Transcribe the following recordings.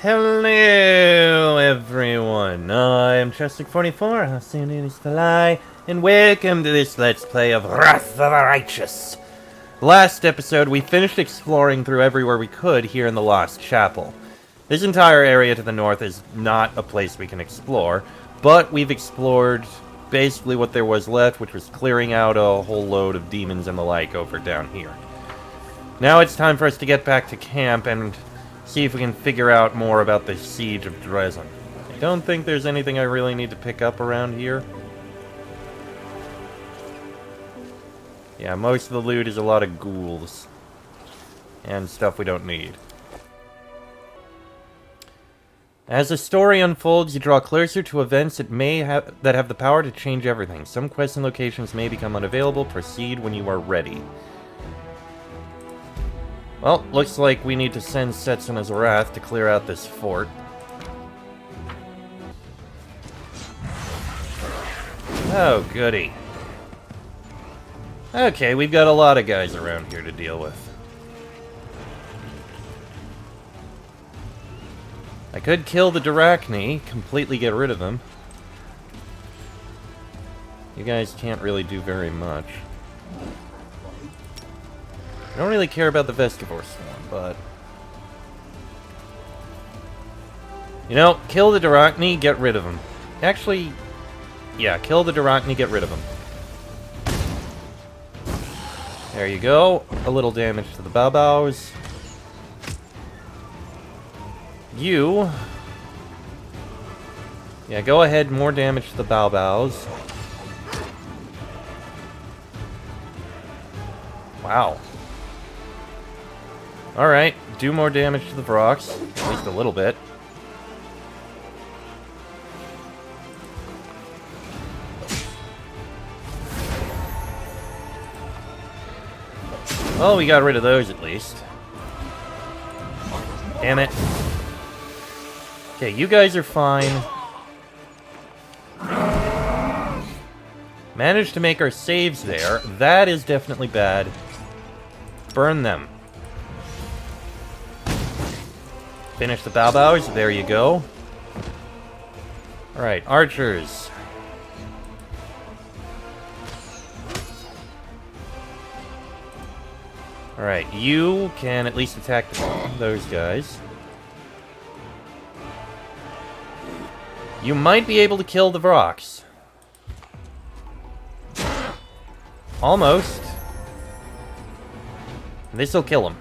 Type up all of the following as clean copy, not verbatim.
Hello, everyone. I'm Chester44, how soon it is to lie, and welcome to this Let's Play of Wrath of the Righteous. Last episode, we finished exploring through everywhere we could here in the Lost Chapel. This entire area to the north is not a place we can explore, but we've explored basically what there was left, which was clearing out a whole load of demons and the like over down here. Now it's time for us to get back to camp and see if we can figure out more about the siege of Drezen. I don't think there's anything I really need to pick up around here. Yeah, most of the loot is a lot of ghouls. And stuff we don't need. As the story unfolds, you draw closer to events that have the power to change everything. Some quests and locations may become unavailable. Proceed when you are ready. Well, looks like we need to send Setsuna's Wrath to clear out this fort. Oh, goody. Okay, we've got a lot of guys around here to deal with. I could kill the Drachni, completely get rid of them. You guys can't really do very much. I don't really care about the Vestivore Swarm, but... You know, kill the Drachni, get rid of them. Actually, yeah, kill the Drachni, get rid of them. There you go. A little damage to the Baobaos. You... Yeah, go ahead, more damage to the Baobaos. Wow. Alright, do more damage to the Vrox, at least a little bit. Well, we got rid of those at least. Damn it. Okay, you guys are fine. Managed to make our saves there. That is definitely bad. Burn them. Finish the Baobaos. There you go. Alright, archers. Alright, you can at least attack those guys. You might be able to kill the Vrox. Almost. This'll kill him.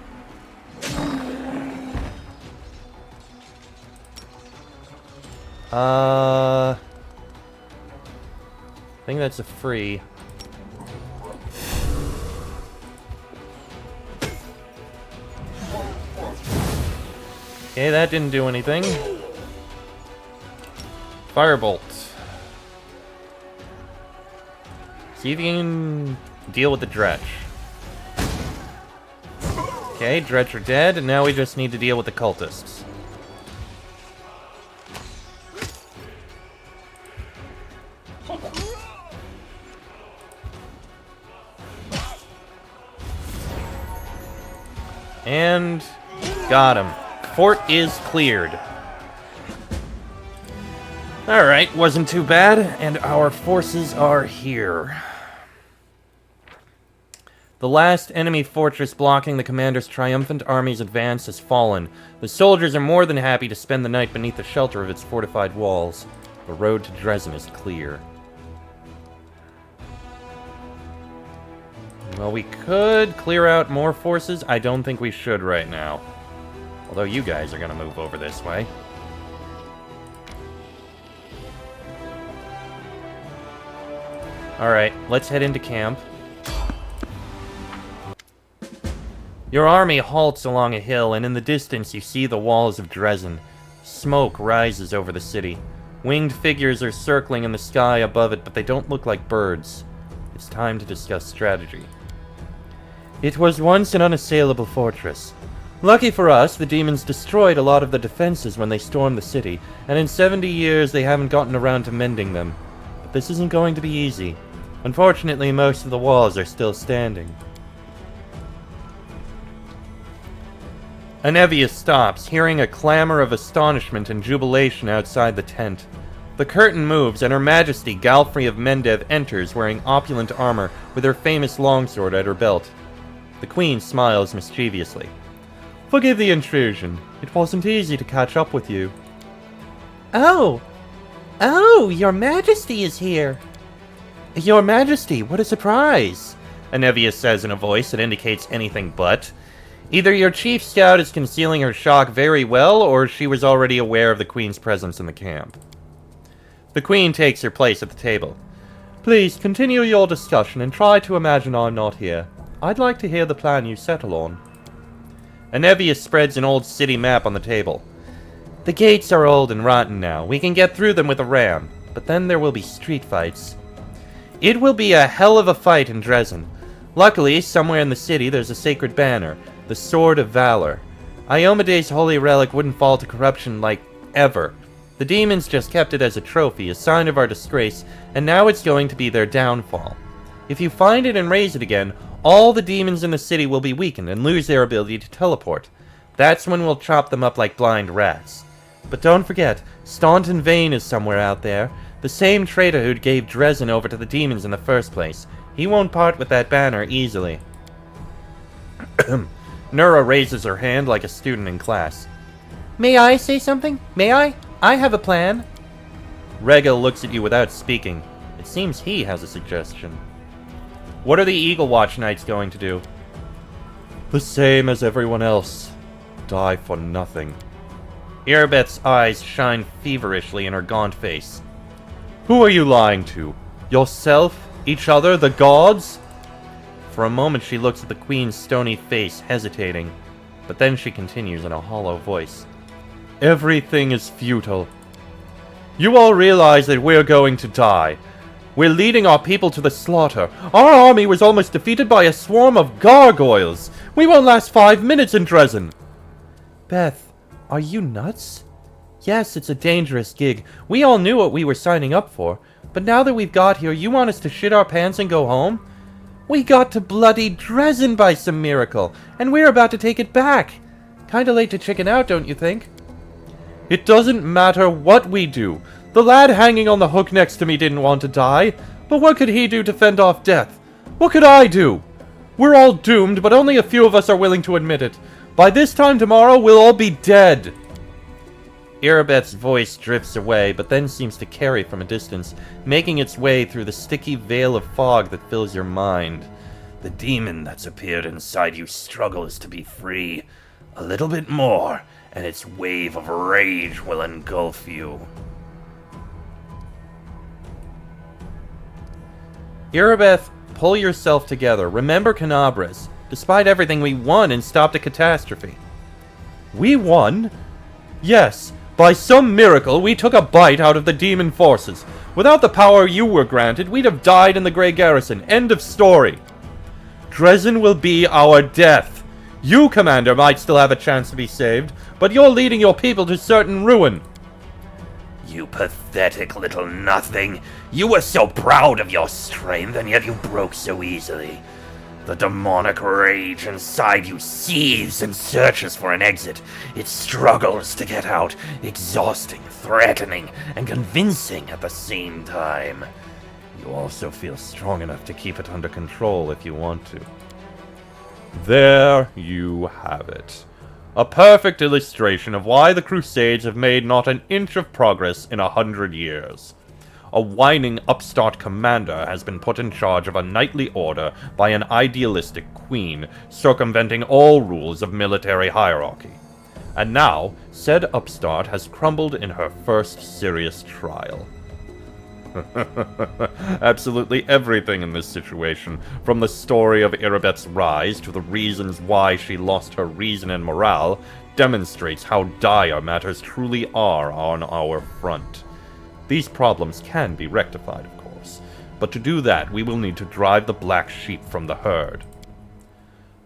I think that's a free. Okay, that didn't do anything. Firebolt. See if you can deal with the Dretch. Okay, Dretch are dead, and now we just need to deal with the cultists. And got him. Fort is cleared. Alright, wasn't too bad, and our forces are here. The last enemy fortress blocking the commander's triumphant army's advance has fallen. The soldiers are more than happy to spend the night beneath the shelter of its fortified walls. The road to Drezen is clear. Well, we could clear out more forces. I don't think we should right now. Although you guys are gonna move over this way. Alright, let's head into camp. Your army halts along a hill, and in the distance you see the walls of Drezen. Smoke rises over the city. Winged figures are circling in the sky above it, but they don't look like birds. It's time to discuss strategy. It was once an unassailable fortress. Lucky for us, the demons destroyed a lot of the defenses when they stormed the city, and in 70 years they haven't gotten around to mending them. But this isn't going to be easy. Unfortunately, most of the walls are still standing. Anevia stops, hearing a clamor of astonishment and jubilation outside the tent. The curtain moves, and Her Majesty Galfrey of Mendev enters wearing opulent armor with her famous longsword at her belt. The Queen smiles mischievously. "Forgive the intrusion. It wasn't easy to catch up with you." "Oh! Oh, Your Majesty is here!" "Your Majesty, what a surprise!" Anevia says in a voice that indicates anything but. Either your chief scout is concealing her shock very well, or she was already aware of the Queen's presence in the camp. The Queen takes her place at the table. "Please, continue your discussion and try to imagine I'm not here. I'd like to hear the plan you settle on." Anevia spreads an old city map on the table. "The gates are old and rotten now. We can get through them with a ram, but then there will be street fights. It will be a hell of a fight in Drezen. Luckily, somewhere in the city there's a sacred banner, the Sword of Valor. Iomede's holy relic wouldn't fall to corruption like ever. The demons just kept it as a trophy, a sign of our disgrace, and now it's going to be their downfall. If you find it and raise it again, all the demons in the city will be weakened and lose their ability to teleport. That's when we'll chop them up like blind rats. But don't forget, Staunton Vane is somewhere out there, the same traitor who gave Drezen over to the demons in the first place. He won't part with that banner easily." Nura raises her hand like a student in class. "May I say something? May I? I have a plan." Rega looks at you without speaking. It seems he has a suggestion. "What are the Eagle Watch Knights going to do?" "The same as everyone else. Die for nothing." Irabeth's eyes shine feverishly in her gaunt face. "Who are you lying to? Yourself? Each other? The gods?" For a moment she looks at the Queen's stony face, hesitating, but then she continues in a hollow voice. "Everything is futile. You all realize that we're going to die. We're leading our people to the slaughter. Our army was almost defeated by a swarm of gargoyles. We won't last 5 minutes in Drezen." "Beth, are you nuts? Yes, it's a dangerous gig. We all knew what we were signing up for. But now that we've got here, you want us to shit our pants and go home? We got to bloody Drezen by some miracle, and we're about to take it back. Kinda late to chicken out, don't you think?" "It doesn't matter what we do. The lad hanging on the hook next to me didn't want to die. But what could he do to fend off death? What could I do? We're all doomed, but only a few of us are willing to admit it. By this time tomorrow, we'll all be dead." Irabeth's voice drifts away, but then seems to carry from a distance, making its way through the sticky veil of fog that fills your mind. "The demon that's appeared inside you struggles to be free. A little bit more, and its wave of rage will engulf you." Irabeth, pull yourself together. Remember Canabras. Despite everything, we won and stopped a catastrophe. "We won?" "Yes. By some miracle, we took a bite out of the demon forces. Without the power you were granted, we'd have died in the Grey Garrison. End of story. Drezen will be our death. You, Commander, might still have a chance to be saved, but you're leading your people to certain ruin." "You pathetic little nothing. You were so proud of your strength, and yet you broke so easily. The demonic rage inside you seethes and searches for an exit. It struggles to get out, exhausting, threatening, and convincing at the same time. You also feel strong enough to keep it under control if you want to." There you have it. A perfect illustration of why the Crusades have made not an inch of progress in 100 years. A whining upstart commander has been put in charge of a knightly order by an idealistic queen, circumventing all rules of military hierarchy. And now, said upstart has crumbled in her first serious trial. Absolutely everything in this situation, from the story of Irabeth's rise to the reasons why she lost her reason and morale, demonstrates how dire matters truly are on our front. These problems can be rectified, of course, but to do that we will need to drive the black sheep from the herd.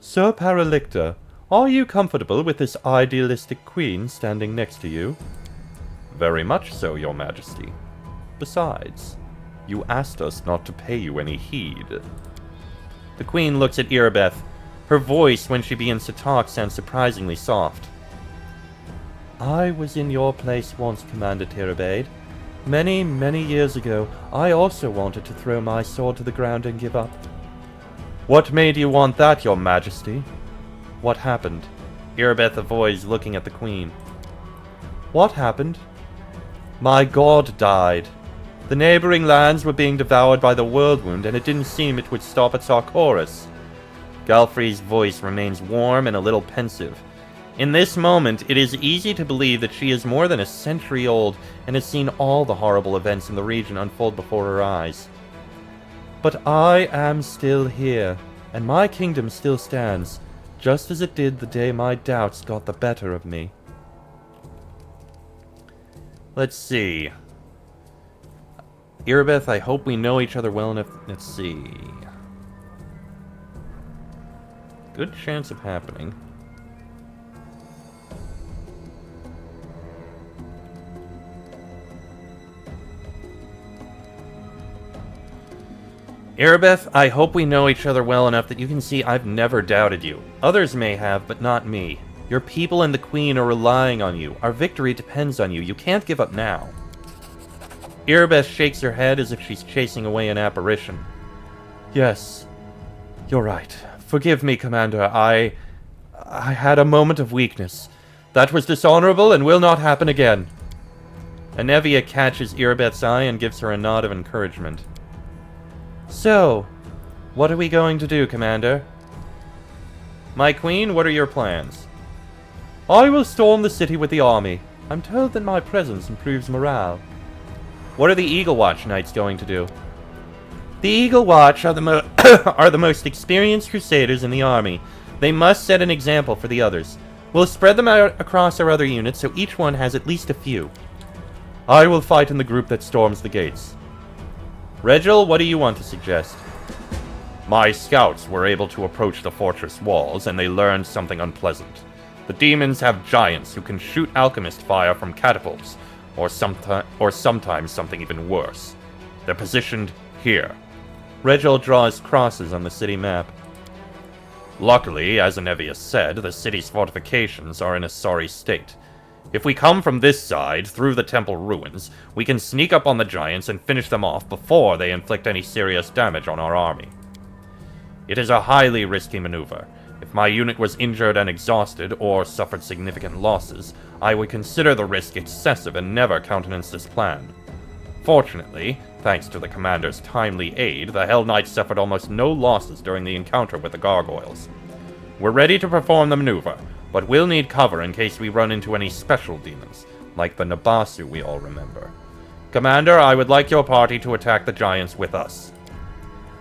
Sir Paralicta, are you comfortable with this idealistic queen standing next to you? Very much so, Your Majesty. Besides, you asked us not to pay you any heed. The queen looks at Irabeth. Her voice, when she begins to talk, sounds surprisingly soft. I was in your place once, Commander Tirabade. Many, many years ago, I also wanted to throw my sword to the ground and give up. What made you want that, your majesty? What happened? Irabeth avoids looking at the queen. What happened? My god died. The neighboring lands were being devoured by the whirlwind, and it didn't seem it would stop at Sarkoris. Galfrey's voice remains warm and a little pensive. In this moment, it is easy to believe that she is more than a century old and has seen all the horrible events in the region unfold before her eyes. But I am still here, and my kingdom still stands, just as it did the day my doubts got the better of me. Let's see. Irabeth, I hope we know each other well enough. Let's see. Good chance of happening. Irabeth, I hope we know each other well enough that you can see I've never doubted you. Others may have, but not me. Your people and the Queen are relying on you. Our victory depends on you. You can't give up now. Irabeth shakes her head as if she's chasing away an apparition. Yes, you're right. Forgive me, Commander. I had a moment of weakness. That was dishonorable and will not happen again. Anevia catches Irabeth's eye and gives her a nod of encouragement. So, what are we going to do, Commander? My queen, what are your plans? I will storm the city with the army. I'm told that my presence improves morale. What are the Eagle Watch Knights going to do? The Eagle Watch are the most experienced crusaders in the army. They must set an example for the others. We'll spread them out across our other units so each one has at least a few. I will fight in the group that storms the gates. Regil, what do you want to suggest? My scouts were able to approach the fortress walls, and they learned something unpleasant. The demons have giants who can shoot alchemist fire from catapults, or sometimes something even worse. They're positioned here. Regil draws crosses on the city map. Luckily, as Anevia said, the city's fortifications are in a sorry state. If we come from this side, through the temple ruins, we can sneak up on the giants and finish them off before they inflict any serious damage on our army. It is a highly risky maneuver. If my unit was injured and exhausted, or suffered significant losses, I would consider the risk excessive and never countenance this plan. Fortunately, thanks to the commander's timely aid, the Hell Knights suffered almost no losses during the encounter with the gargoyles. We're ready to perform the maneuver, but we'll need cover in case we run into any special demons, like the Nabasu we all remember. Commander, I would like your party to attack the giants with us.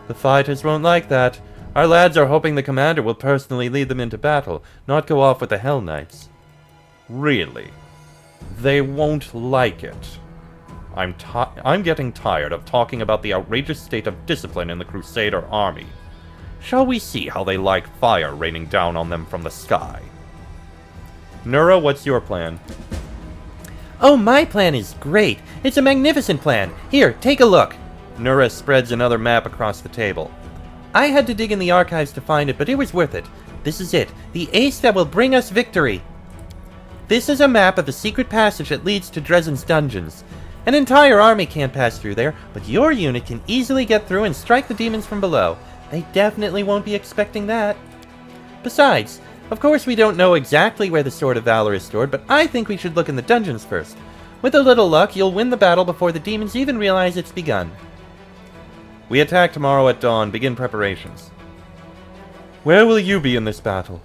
The fighters won't like that. Our lads are hoping the commander will personally lead them into battle, not go off with the Hell Knights. Really? They won't like it. I'm getting tired of talking about the outrageous state of discipline in the Crusader army. Shall we see how they like fire raining down on them from the sky? Nura, what's your plan? Oh, my plan is great. It's a magnificent plan. Here, take a look. Nura spreads another map across the table. I had to dig in the archives to find it, but it was worth it. This is it. The ace that will bring us victory. This is a map of the secret passage that leads to Drezen's dungeons. An entire army can't pass through there, but your unit can easily get through and strike the demons from below. They definitely won't be expecting that. Besides, of course we don't know exactly where the Sword of Valor is stored, but I think we should look in the dungeons first. With a little luck, you'll win the battle before the demons even realize it's begun. We attack tomorrow at dawn. Begin preparations. Where will you be in this battle?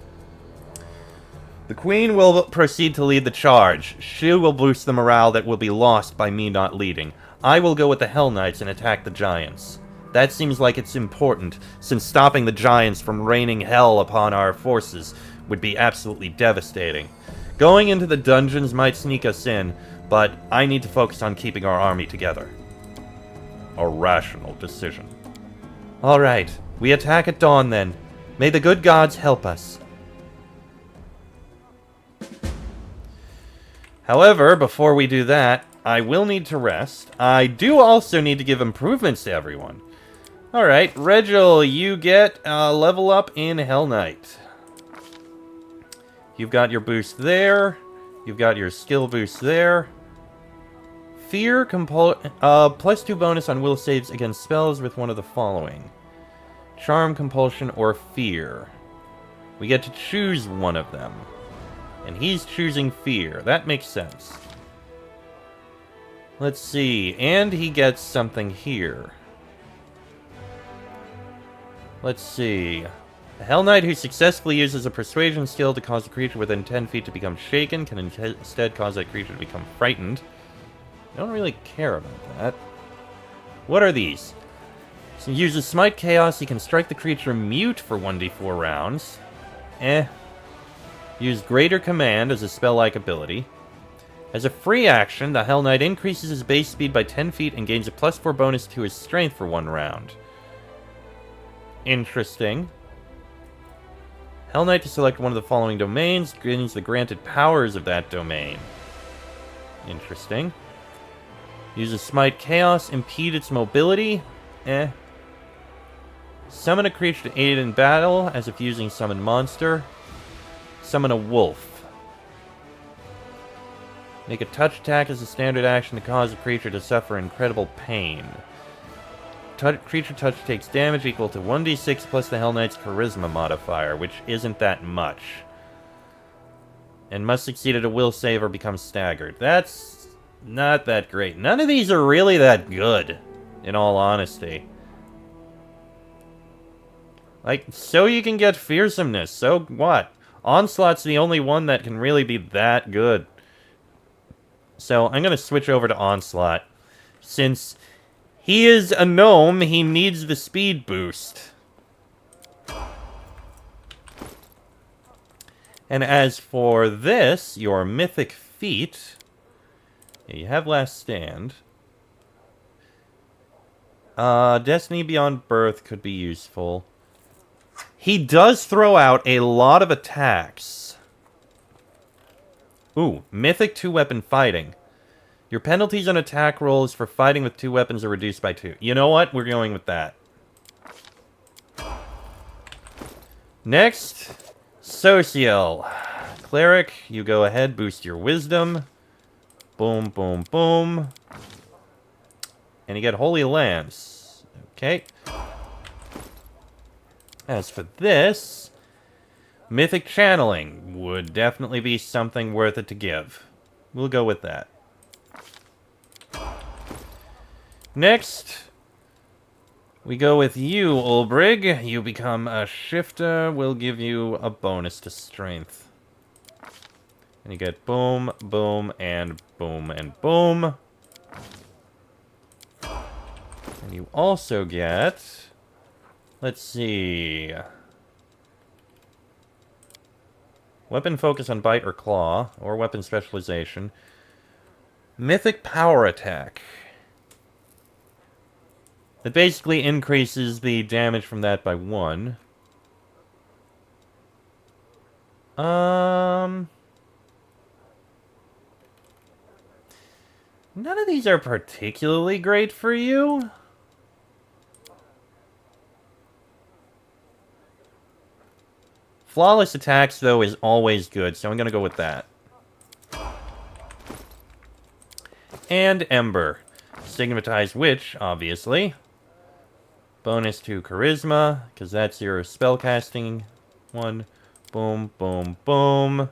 The Queen will proceed to lead the charge. She will boost the morale that will be lost by me not leading. I will go with the Hell Knights and attack the giants. That seems like it's important, since stopping the giants from raining hell upon our forces would be absolutely devastating. Going into the dungeons might sneak us in, but I need to focus on keeping our army together. A rational decision. Alright, we attack at dawn then. May the good gods help us. However, before we do that, I will need to rest. I do also need to give improvements to everyone. Alright, Regil, you get a level up in Hell Knight. You've got your boost there. You've got your skill boost there. Fear, +2 bonus on will saves against spells with one of the following. Charm, compulsion, or fear. We get to choose one of them. And he's choosing fear. That makes sense. Let's see. And he gets something here. Let's see. A Hell Knight who successfully uses a persuasion skill to cause a creature within 10 feet to become shaken can instead cause that creature to become frightened. I don't really care about that. What are these? So he uses Smite Chaos. He can strike the creature mute for 1d4 rounds. Use Greater Command as a spell-like ability. As a free action, the Hell Knight increases his base speed by 10 feet and gains a +4 bonus to his strength for 1 round. Interesting. Hell Knight to select one of the following domains gains the granted powers of that domain. Interesting. Uses Smite Chaos, impede its mobility. Summon a creature to aid in battle, as if using Summon Monster. Summon a wolf. Make a touch attack as a standard action to cause a creature to suffer incredible pain. Creature touch takes damage equal to 1d6 plus the Hell Knight's Charisma modifier, which isn't that much. And must succeed at a will save or become staggered. That's not that great. None of these are really that good, in all honesty. Like, so you can get fearsomeness, so what? Onslaught's the only one that can really be that good. So I'm going to switch over to Onslaught. Since he is a gnome, he needs the speed boost. And as for this, your mythic feat, you have Last Stand. Destiny Beyond Birth could be useful. He does throw out a lot of attacks. Ooh, Mythic 2-weapon fighting. Your penalties on attack rolls for fighting with 2 weapons are reduced by 2. You know what? We're going with that. Next, Social. Cleric, you go ahead, boost your wisdom. Boom, boom, boom. And you get Holy Lance. Okay. As for this, Mythic Channeling would definitely be something worth it to give. We'll go with that. Next, we go with you, Ulbrig. You become a Shifter. We'll give you a bonus to Strength. And you get boom, boom, and boom, and boom. And you also get... Let's see... Weapon focus on bite or claw, or weapon specialization. Mythic power attack. It basically increases the damage from that by 1. None of these are particularly great for you. Flawless attacks, though, is always good, so I'm going to go with that. And Ember. Stigmatized Witch, obviously. Bonus to Charisma, because that's your spellcasting one. Boom, boom, boom.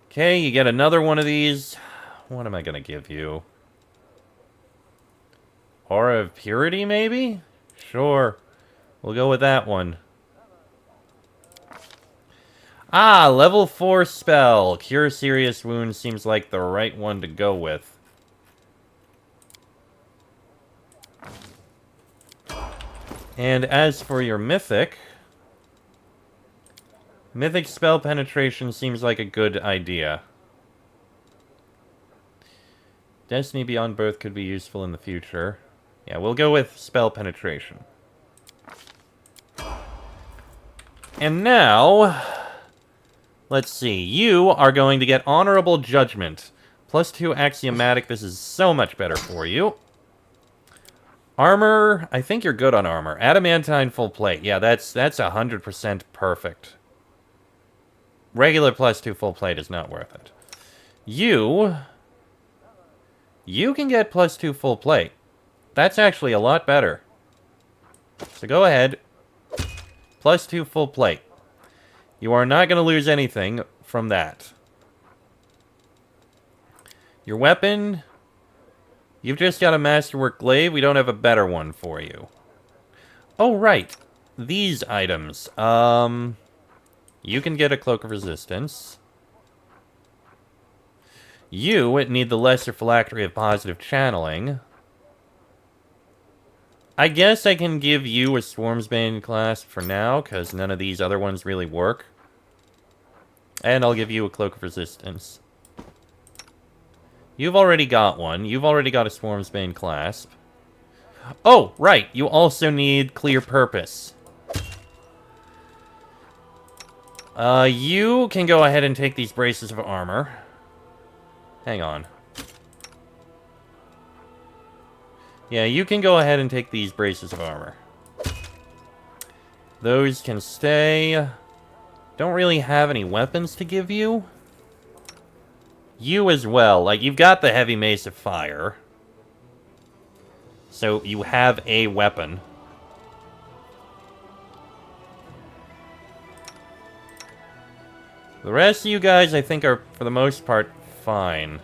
Okay, you get another one of these. What am I going to give you? Aura of Purity, maybe? Sure. We'll go with that one. Ah, level 4 spell. Cure Serious Wounds seems like the right one to go with. And as for your Mythic... Mythic Spell Penetration seems like a good idea. Destiny Beyond Birth could be useful in the future. Yeah, we'll go with Spell Penetration. And now... Let's see. You are going to get Honorable Judgment. +2 Axiomatic. This is so much better for you. Armor. I think you're good on armor. Adamantine Full Plate. Yeah, that's 100% perfect. Regular +2 full plate is not worth it. You can get +2 full plate. That's actually a lot better. So go ahead. +2 full plate. You are not going to lose anything from that. Your weapon, you've just got a Masterwork Glaive. We don't have a better one for you. Oh, right. These items. You can get a Cloak of Resistance. You need the Lesser Phylactery of Positive Channeling. I guess I can give you a Swarm's Bane clasp for now, because none of these other ones really work. And I'll give you a Cloak of Resistance. You've already got one. You've already got a Swarm's Bane clasp. Oh, right. You also need Clear Purpose. You can go ahead and take these braces of armor. Hang on. Yeah, you can go ahead and take these braces of armor. Those can stay. Don't really have any weapons to give you. You as well. Like, you've got the Heavy Mace of Fire. So, you have a weapon. The rest of you guys, I think, are, for the most part, fine.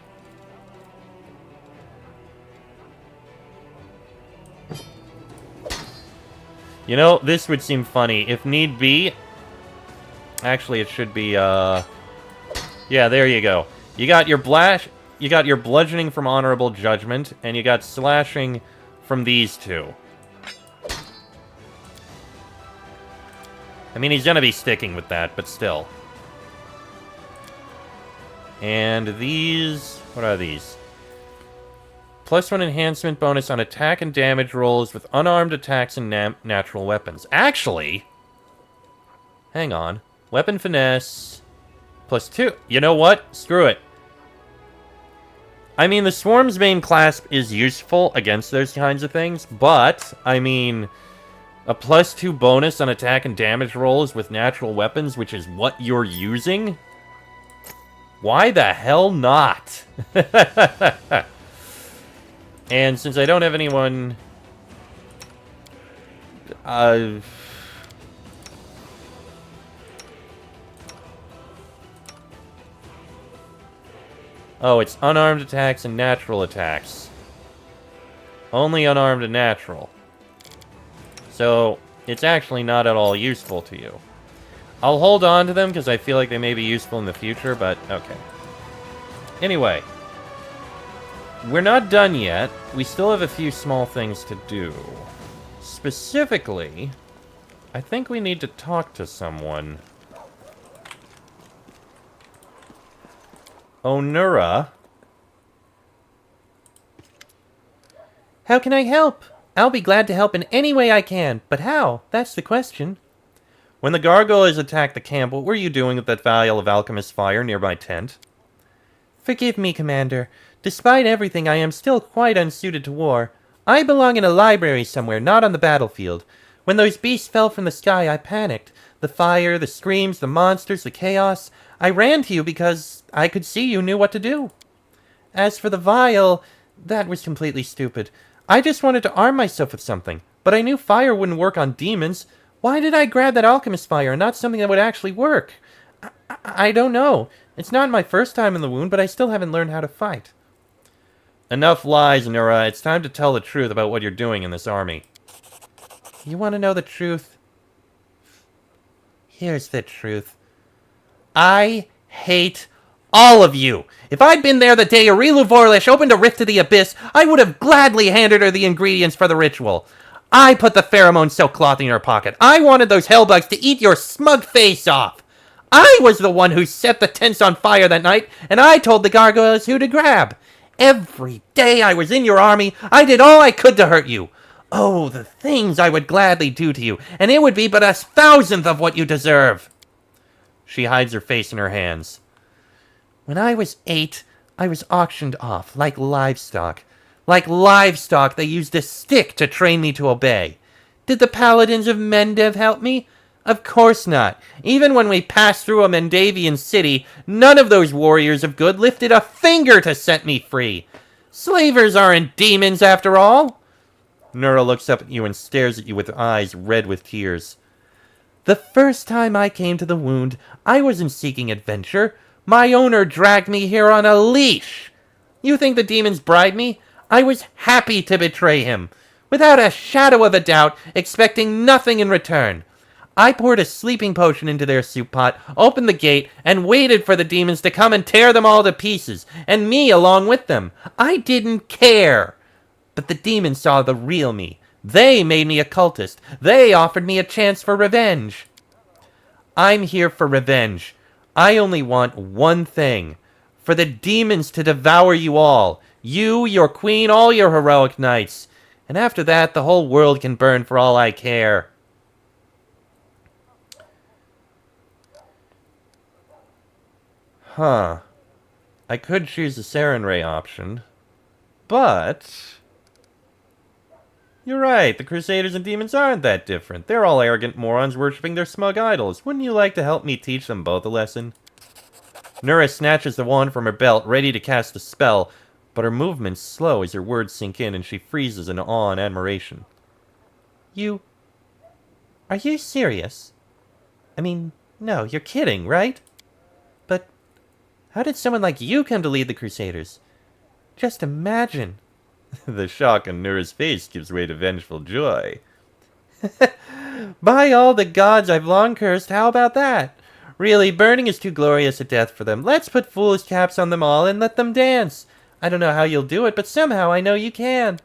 You know, this would seem funny. If need be... Actually, it should be, Yeah, there you go. You got your bludgeoning from Honorable Judgment, and you got slashing from these two. I mean, he's gonna be sticking with that, but still. And these... What are these? +1 enhancement bonus on attack and damage rolls with unarmed attacks and natural weapons. Actually... Hang on. Weapon finesse... +2. You know what? Screw it. I mean, the Swarm's Bane clasp is useful against those kinds of things, but, I mean... A +2 bonus on attack and damage rolls with natural weapons, which is what you're using? Why the hell not? And since I don't have anyone... Oh, it's unarmed attacks and natural attacks. Only unarmed and natural. So, it's actually not at all useful to you. I'll hold on to them because I feel like they may be useful in the future, but okay. Anyway. We're not done yet. We still have a few small things to do. Specifically, I think we need to talk to someone. Onura. How can I help? I'll be glad to help in any way I can, but how? That's the question. When the gargoyles attacked the camp, what were you doing with that vial of alchemist fire near my tent? Forgive me, Commander. Despite everything, I am still quite unsuited to war. I belong in a library somewhere, not on the battlefield. When those beasts fell from the sky, I panicked. The fire, the screams, the monsters, the chaos. I ran to you because I could see you knew what to do. As for the vial, that was completely stupid. I just wanted to arm myself with something, but I knew fire wouldn't work on demons. Why did I grab that alchemist fire and not something that would actually work? I don't know. It's not my first time in the wound, but I still haven't learned how to fight. Enough lies, Nura. It's time to tell the truth about what you're doing in this army. You want to know the truth? Here's the truth. I hate all of you. If I'd been there the day Arilu Vorlish opened a rift to the abyss, I would have gladly handed her the ingredients for the ritual. I put the pheromone silk cloth in your pocket. I wanted those hellbugs to eat your smug face off. I was the one who set the tents on fire that night, and I told the gargoyles who to grab. Every day I was in your army, I did all I could to hurt you. Oh, the things I would gladly do to you, and it would be but 1,000th of what you deserve. She hides her face in her hands. When I was 8, I was auctioned off, like livestock. Like livestock, they used a stick to train me to obey. Did the paladins of Mendev help me? Of course not. Even when we passed through a Mendavian city, none of those warriors of good lifted a finger to set me free. Slavers aren't demons, after all. Nura looks up at you and stares at you with eyes red with tears. The first time I came to the wound, I wasn't seeking adventure. My owner dragged me here on a leash. You think the demons bribed me? I was happy to betray him, without a shadow of a doubt, expecting nothing in return. I poured a sleeping potion into their soup pot, opened the gate, and waited for the demons to come and tear them all to pieces, and me along with them. I didn't care. But the demons saw the real me. They made me a cultist. They offered me a chance for revenge. I'm here for revenge. I only want one thing. For the demons to devour you all. You, your queen, all your heroic knights. And after that, the whole world can burn for all I care. Huh. I could choose the Sarenrae option. But you're right, the Crusaders and demons aren't that different. They're all arrogant morons worshipping their smug idols. Wouldn't you like to help me teach them both a lesson? Nura snatches the wand from her belt, ready to cast a spell, but her movements slow as her words sink in and she freezes in awe and admiration. Are you serious? I mean, no, you're kidding, right? But how did someone like you come to lead the Crusaders? Just imagine. The shock on Nura's face gives way to vengeful joy. By all the gods I've long cursed, how about that? Really, burning is too glorious a death for them. Let's put foolish caps on them all and let them dance. I don't know how you'll do it, but somehow I know you can.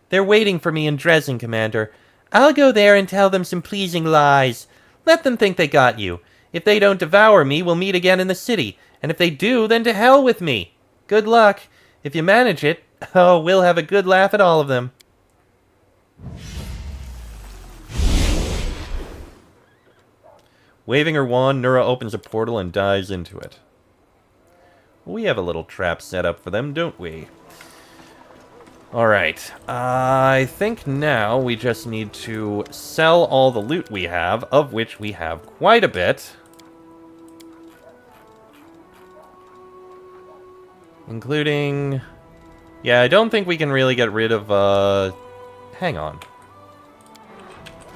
They're waiting for me in Drezen, Commander. I'll go there and tell them some pleasing lies. Let them think they got you. If they don't devour me, we'll meet again in the city. And if they do, then to hell with me. Good luck. If you manage it, oh, we'll have a good laugh at all of them. Waving her wand, Nura opens a portal and dives into it. We have a little trap set up for them, don't we? Alright, I think now we just need to sell all the loot we have, of which we have quite a bit. Including... yeah, I don't think we can really get rid of, hang on.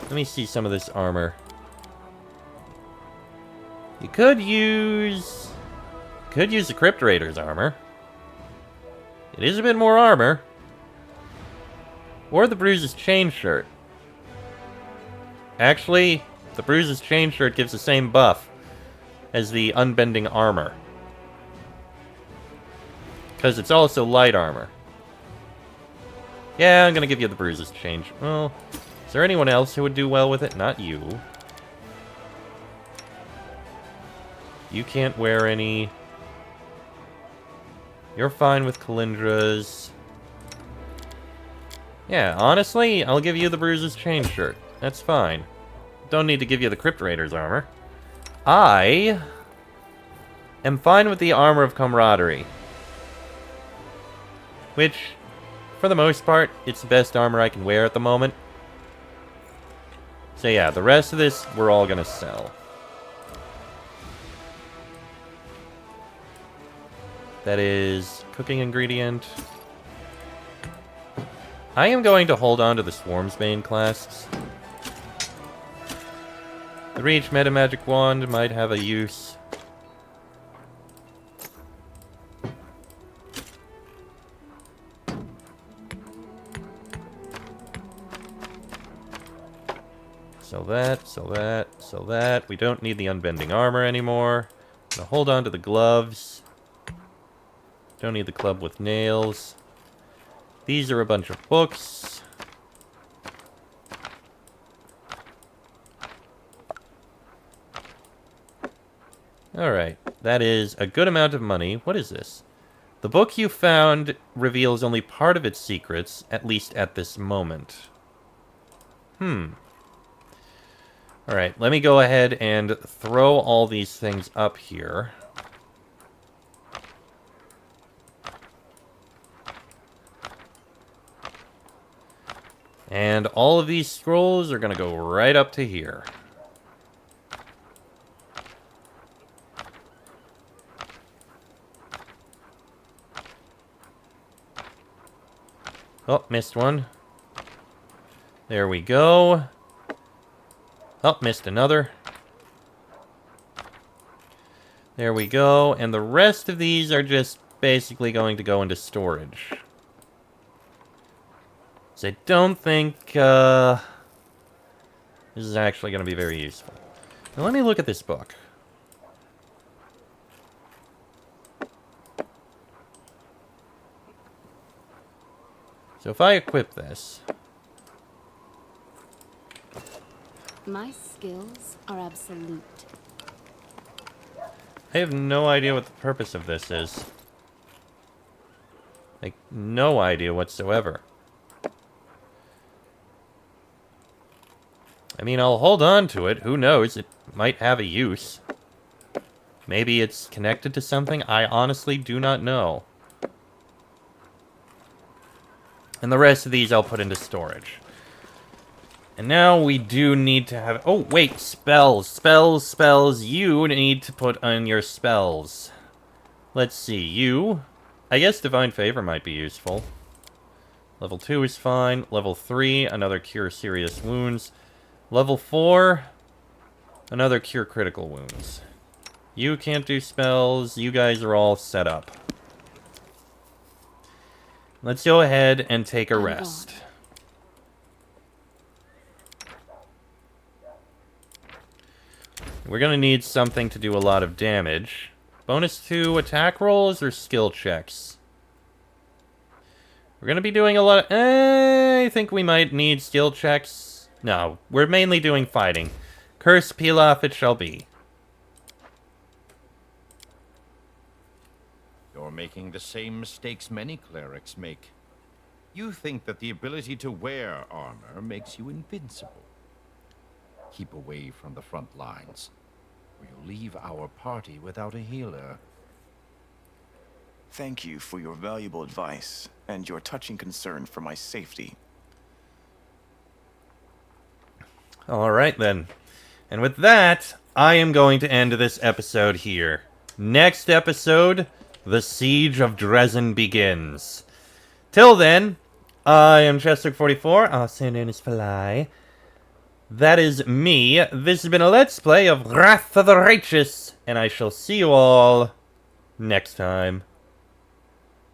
Let me see some of this armor. You could use the Crypt Raider's armor. It is a bit more armor. Or the Bruise's chain shirt. Actually, the Bruise's chain shirt gives the same buff as the unbending armor. Because it's also light armor. Yeah, I'm gonna give you the Bruise's chain. Well, is there anyone else who would do well with it? Not you. You can't wear any. You're fine with Calindra's. Yeah, honestly, I'll give you the Bruise's chain shirt. That's fine. Don't need to give you the Crypt Raider's armor. I am fine with the Armor of Camaraderie. Which, for the most part, it's the best armor I can wear at the moment. So yeah, the rest of this, we're all gonna sell. That is cooking ingredient. I am going to hold on to the Swarmsbane clasps. The Reach Meta Magic Wand might have a use. Sell that, sell that, sell that. We don't need the unbending armor anymore. I'm gonna hold on to the gloves. Don't need the club with nails. These are a bunch of books. Alright, that is a good amount of money. What is this? The book you found reveals only part of its secrets, at least at this moment. Alright, let me go ahead and throw all these things up here. And all of these scrolls are going to go right up to here. Oh, missed one. There we go. Oh, missed another. There we go. And the rest of these are just basically going to go into storage. So I don't think, this is actually going to be very useful. Now let me look at this book. So if I equip this... My skills are absolute. I have no idea what the purpose of this is. Like, no idea whatsoever. I mean, I'll hold on to it. Who knows? It might have a use. Maybe it's connected to something. I honestly do not know. And the rest of these I'll put into storage. And now we do need to have... Oh, wait. Spells. Spells, spells. You need to put on your spells. Let's see. You... I guess Divine Favor might be useful. Level 2 is fine. Level 3, another Cure Serious Wounds. Level 4, another Cure Critical Wounds. You can't do spells. You guys are all set up. Let's go ahead and take a rest. We're going to need something to do a lot of damage. Bonus to attack rolls or skill checks? We're going to be doing a lot of... I think we might need skill checks. No, we're mainly doing fighting. Curse peel off it shall be. You're making the same mistakes many clerics make. You think that the ability to wear armor makes you invincible. Keep away from the front lines, or you'll leave our party without a healer. Thank you for your valuable advice and your touching concern for my safety. Alright then. And with that, I am going to end this episode here. Next episode, the Siege of Drezen begins. Till then, I am Chester44, also known as Fly. That is me. This has been a Let's Play of Wrath of the Righteous, and I shall see you all next time.